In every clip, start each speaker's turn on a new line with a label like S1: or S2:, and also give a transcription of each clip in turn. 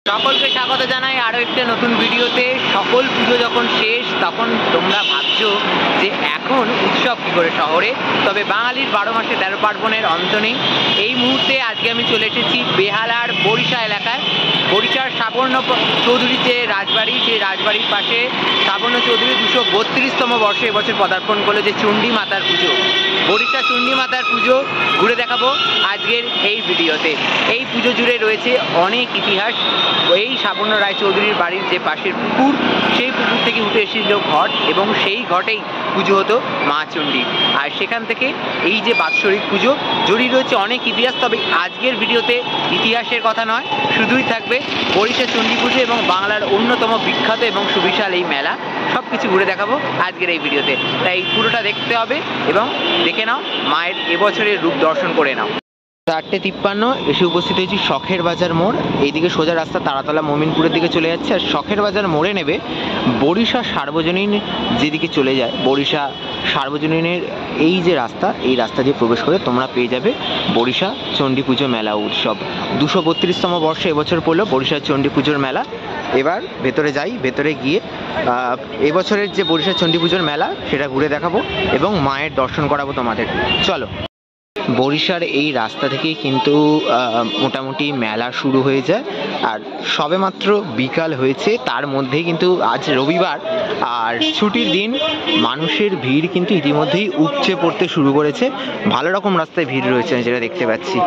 S1: সকলকে স্বাগত জানাই আরো একটা নতুন ভিডিওতে। সকল পুজো যখন শেষ তখন তোমরা ভাবছো যে এখন উৎসব কি করে শহরে, তবে বাঙালির 12 মাসে 13 পার্বণের অন্ত নেই। এই মুহূর্তে আজকে আমি চলে এসেছি বেহালার বরিশা এলাকায়। বরিশার সাবর্ণ চৌধুরী যে রাজবাড়ি, সেই রাজবাড়ির পাশে সাবর্ণ চৌধুরী 232তম বর্ষে এবছর পদার্পণ করলো যে চণ্ডী মাতার পুজো। বরিশা চণ্ডী মাতার পুজো ঘুরে দেখাবো আজকের এই ভিডিওতে। এই পুজো জুড়ে রয়েছে অনেক ইতিহাস। এই সাবর্ণ রায়চৌধুরীর বাড়ির যে পাশের পুকুর, সেই পুকুর থেকে উঠে এসেছিল ঘট, এবং সেই ঘটেই পুজো হতো মা চণ্ডী। আর সেখান থেকে এই যে বাৎসরিক পুজো জড়িয়ে রয়েছে অনেক ইতিহাস। তবে আজকের ভিডিওতে ইতিহাসের কথা নয়, শুধুই থাকবে বরিশা চণ্ডী পুজো এবং বাংলার অন্যতম বিখ্যাত এবং সুবিশাল এই মেলা। সব কিছু ঘুরে দেখাবো আজকের এই ভিডিওতে, তাই পুরোটা দেখতে হবে এবং দেখে নাও, মায়ের এবছরের রূপ দর্শন করে নাও। 4:53 এসে উপস্থিত হয়েছি শখের বাজার মোড়। এইদিকে সোজা রাস্তা তারাতলা মমিনপুরের দিকে চলে যাচ্ছে, আর শখের বাজার মোড়ে নেবে বরিশা সার্বজনীন যেদিকে চলে যায়। বরিশা সার্বজনীনের এই যে রাস্তা, এই রাস্তা দিয়ে প্রবেশ করে তোমরা পেয়ে যাবে বরিশা চণ্ডী পুজো মেলা উৎসব। 232তম বর্ষে এবছর পড়লো বরিশা চণ্ডী পুজোর মেলা। এবার ভেতরে যাই, ভেতরে গিয়ে এবছরের যে বরিশা চণ্ডী পুজোর মেলা সেটা ঘুরে দেখাবো এবং মায়ের দর্শন করাবো তোমাদের। চলো। বরিশার এই রাস্তা থেকেই কিন্তু মোটামুটি মেলা শুরু হয়ে যায়, আর সবে মাত্র বিকাল হয়েছে। তার মধ্যেই কিন্তু আজ রবিবার আর ছুটির দিন, মানুষের ভিড় কিন্তু ইতিমধ্যেই উপচে পড়তে শুরু করেছে। ভালো রকম রাস্তায় ভিড় রয়েছে যেটা দেখতে পাচ্ছি।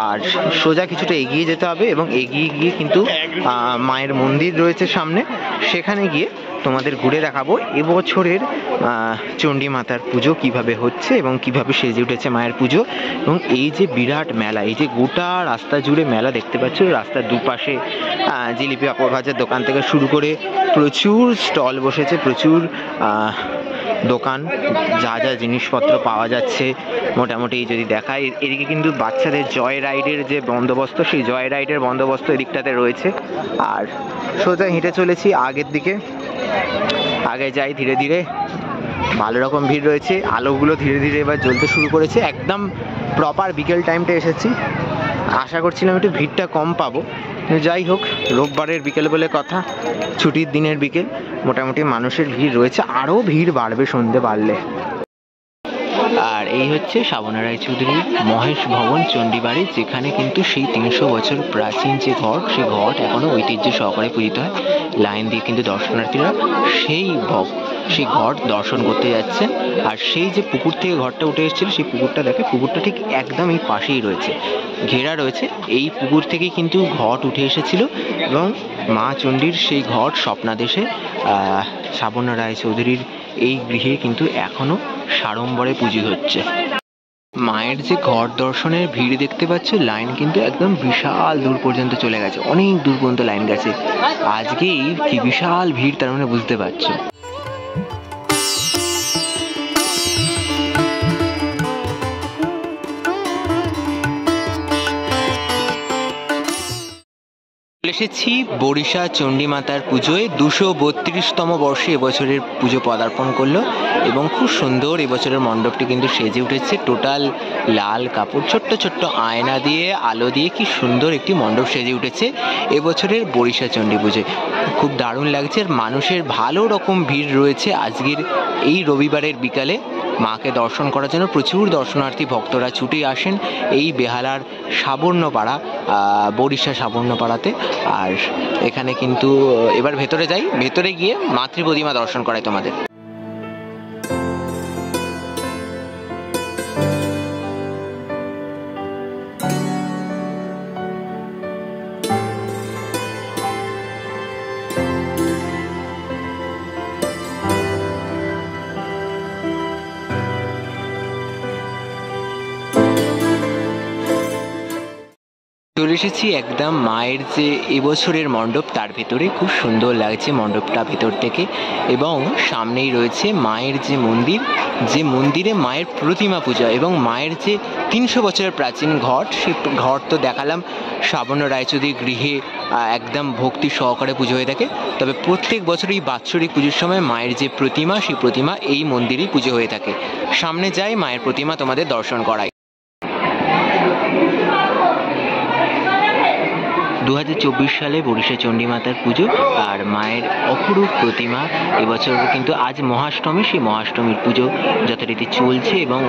S1: আর সোজা কিছুটা এগিয়ে যেতে হবে এবং এগিয়ে গিয়ে কিন্তু মায়ের মন্দির রয়েছে সামনে, সেখানে গিয়ে তোমাদের ঘুরে দেখাবো এবছরের চণ্ডী মাতার পুজো কিভাবে হচ্ছে এবং কিভাবে সেজে উঠেছে মায়ের পুজো। এবং এই যে বিরাট মেলা, এই যে গোটা রাস্তা জুড়ে মেলা দেখতে পাচ্ছ, রাস্তার দুপাশে জিলিপি পাঁপড় ভাজার দোকান থেকে শুরু করে প্রচুর স্টল বসেছে, প্রচুর দোকান, যা যা জিনিসপত্র পাওয়া যাচ্ছে মোটামুটি যদি দেখায়। এদিকে কিন্তু বাচ্চাদের জয় রাইডের যে বন্দোবস্ত, সেই জয় রাইডের বন্দোবস্ত এদিকটাতে রয়েছে। আর সোজা হেঁটে চলেছি আগের দিকে, আগে যাই ধীরে ধীরে। ভালো রকম ভিড় রয়েছে, আলোগুলো ধীরে ধীরে এবার জ্বলতে শুরু করেছে। একদম প্রপার বিকেল টাইমটা এসেছি, আশা করছিলাম একটু ভিড়টা কম পাবো, যাই হোক রোববারের বিকেল বলে কথা, ছুটির দিনের বিকেল, মোটামুটি মানুষের ভিড় রয়েছে। আরও ভিড় বাড়বে সন্ধে বাড়লে। আর এই হচ্ছে সাবর্ণ রায়চৌধুরীর মহেশ ভবন চণ্ডী বাড়ি, যেখানে কিন্তু সেই 300 বছর প্রাচীন যে ঘট, সেই ঘট এখনো ঐতিহ্য সহকারে পূজিত হয়। লাইন দিয়ে কিন্তু দর্শনার্থীরা সেই ঘট দর্শন করতে যাচ্ছে। আর সেই যে পুকুর থেকে ঘরটা উঠে এসেছিল, সেই পুকুরটা দেখে, পুকুরটা ঠিক একদম এই পাশেই রয়েছে, ঘেরা রয়েছে। এই পুকুর থেকেই কিন্তু ঘট উঠে এসেছিল এবং মা চণ্ডীর সেই ঘট স্বপ্নাদেশে সাবর্ণ রায়চৌধুরীর এই গৃহে কিন্তু এখনো সাড়ম্বরে পুজো হচ্ছে। মায়ের যে ঘট দর্শনের ভিড় দেখতে পাচ্ছ, লাইন কিন্তু একদম বিশাল দূর পর্যন্ত চলে গেছে, অনেক দূর পর্যন্ত লাইন গেছে। আজকেই কি বিশাল ভিড়, তার মানে বুঝতে পারছো। এসেছি বরিশা চণ্ডী মাতার পুজোয়। 232তম বর্ষে এবছরের পুজো পদার্পণ করলো এবং খুব সুন্দর এবছরের মণ্ডপটি কিন্তু সেজে উঠেছে। টোটাল লাল কাপড়, ছোট্ট ছোট্ট আয়না দিয়ে, আলো দিয়ে কি সুন্দর একটি মণ্ডপ সেজে উঠেছে এবছরের বরিশা চণ্ডী পুজোয়। খুব দারুণ লাগছে, আর মানুষের ভালো রকম ভিড় রয়েছে আজকের এই রবিবারের বিকালে। মাকে দর্শন করার জন্য প্রচুর দর্শনার্থী ভক্তরা ছুটে আসেন এই বেহালার সাবর্ণপাড়া, বরিশা সাবর্ণপাড়াতে। আর এখানে কিন্তু এবার ভেতরে যাই, ভেতরে গিয়ে মাতৃ প্রতিমা দর্শন করাই তোমাদের। চলে এসেছি একদম মায়ের যে এবছরের মণ্ডপ তার ভেতরে। খুব সুন্দর লাগছে মণ্ডপটা ভেতর থেকে, এবং সামনেই রয়েছে মায়ের যে মন্দির, যে মন্দিরে মায়ের প্রতিমা পূজা এবং মায়ের যে 300 বছরের প্রাচীন ঘট, সেই ঘট তো দেখালাম শ্রাবণ রায়চৌধুরীর গৃহে একদম ভক্তি সহকারে পুজো হয়ে থাকে। তবে প্রত্যেক বছর এই বাৎসরিক পুজোর সময় মায়ের যে প্রতিমা, সেই প্রতিমা এই মন্দিরেই পুজো হয়ে থাকে। সামনে যাই, মায়ের প্রতিমা তোমাদের দর্শন করাই। 2024 সালে বরিশা চণ্ডী মাতার পুজো আর মায়ের অপরূপ প্রতিমা। এবছর কিন্তু আজ মহাষ্টমী, সেই মহাষ্টমীর পুজো যথারীতি চলছে, এবং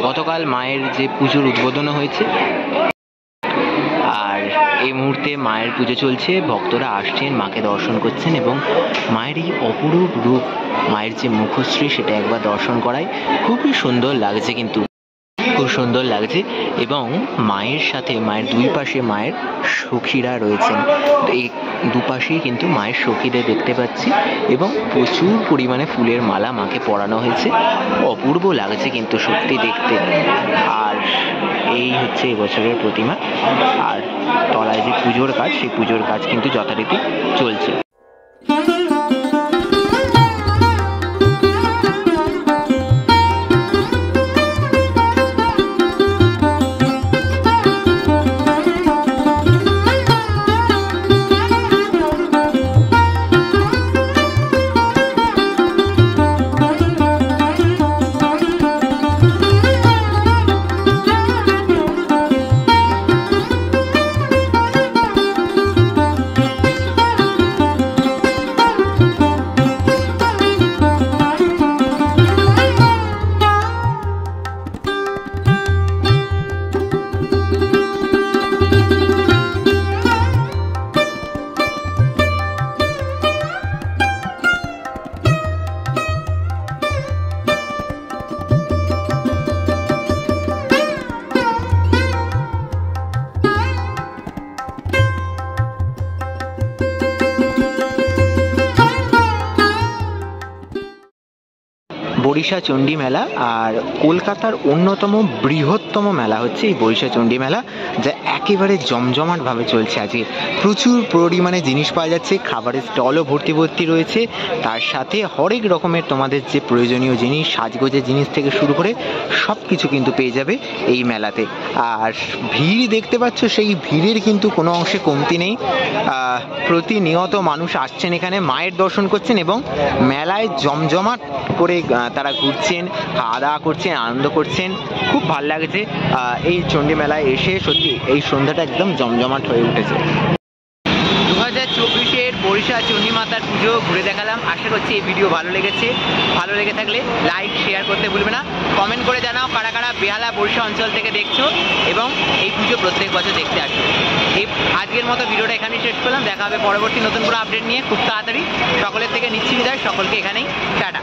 S1: গতকাল মায়ের যে পুজোর উদ্বোধন হয়েছে। আর এই মুহূর্তে মায়ের পুজো চলছে, ভক্তরা আসছেন, মাকে দর্শন করছেন, এবং মায়ের এই অপরূপ রূপ, মায়ের যে মুখশ্রী, সেটা একবার দর্শন করায়। খুবই সুন্দর লাগছে, কিন্তু খুব সুন্দর লাগছে। এবং মায়ের সাথে মায়ের দুই পাশে মায়ের সখীরা রয়েছেন, এই দুপাশেই কিন্তু মায়ের সখীদের দেখতে পাচ্ছি, এবং প্রচুর পরিমাণে ফুলের মালা মাকে পরানো হয়েছে। অপূর্ব লাগছে কিন্তু সত্যি দেখতে। আর এই হচ্ছে এবছরের প্রতিমা। আর তলায় যে পুজোর কাজ, সেই পুজোর কাজ কিন্তু যথারীতি চলছে। বরিশা চণ্ডী মেলা, আর কলকাতার অন্যতম বৃহত্তম মেলা হচ্ছে এই বরিশা চণ্ডী মেলা, যা একেবারে জমজমাটভাবে চলছে। আজকে প্রচুর পরিমাণে জিনিস পাওয়া যাচ্ছে, খাবারের স্টলও ভর্তি ভর্তি রয়েছে। তার সাথে হরেক রকমের তোমাদের যে প্রয়োজনীয় জিনিস, সাজগোজের জিনিস থেকে শুরু করে সব কিছু কিন্তু পেয়ে যাবে এই মেলাতে। আর ভিড় দেখতে পাচ্ছ, সেই ভিড়ের কিন্তু কোনো অংশে কমতি নেই। প্রতিনিয়ত মানুষ আসছেন এখানে, মায়ের দর্শন করছেন, এবং মেলায় জমজমাট করে তারা ঘুরছেন, খাওয়া দাওয়া করছেন, আনন্দ করছেন। খুব ভালো লাগছে এই চণ্ডী মেলায় এসে। সত্যি এই সন্ধ্যাটা একদম জমজমাট হয়ে উঠেছে। 2024-এর বরিশা চণ্ডী মাতার পুজো ঘুরে দেখালাম। আশা করছি এই ভিডিও ভালো লেগেছে। ভালো লেগে থাকলে লাইক শেয়ার করতে ভুলবে না। কমেন্ট করে জানাও কারা কারা বেহালা বরিশা অঞ্চল থেকে দেখছো এবং এই পুজো প্রত্যেক বছর দেখতে আসো। এই আজকের মতো ভিডিওটা এখানেই শেষ করলাম। দেখা হবে পরবর্তী নতুন কোনো আপডেট নিয়ে খুব তাড়াতাড়ি। সকলের থেকে নিচ্ছি বিদায়, সকলকে এখানেই টাটা।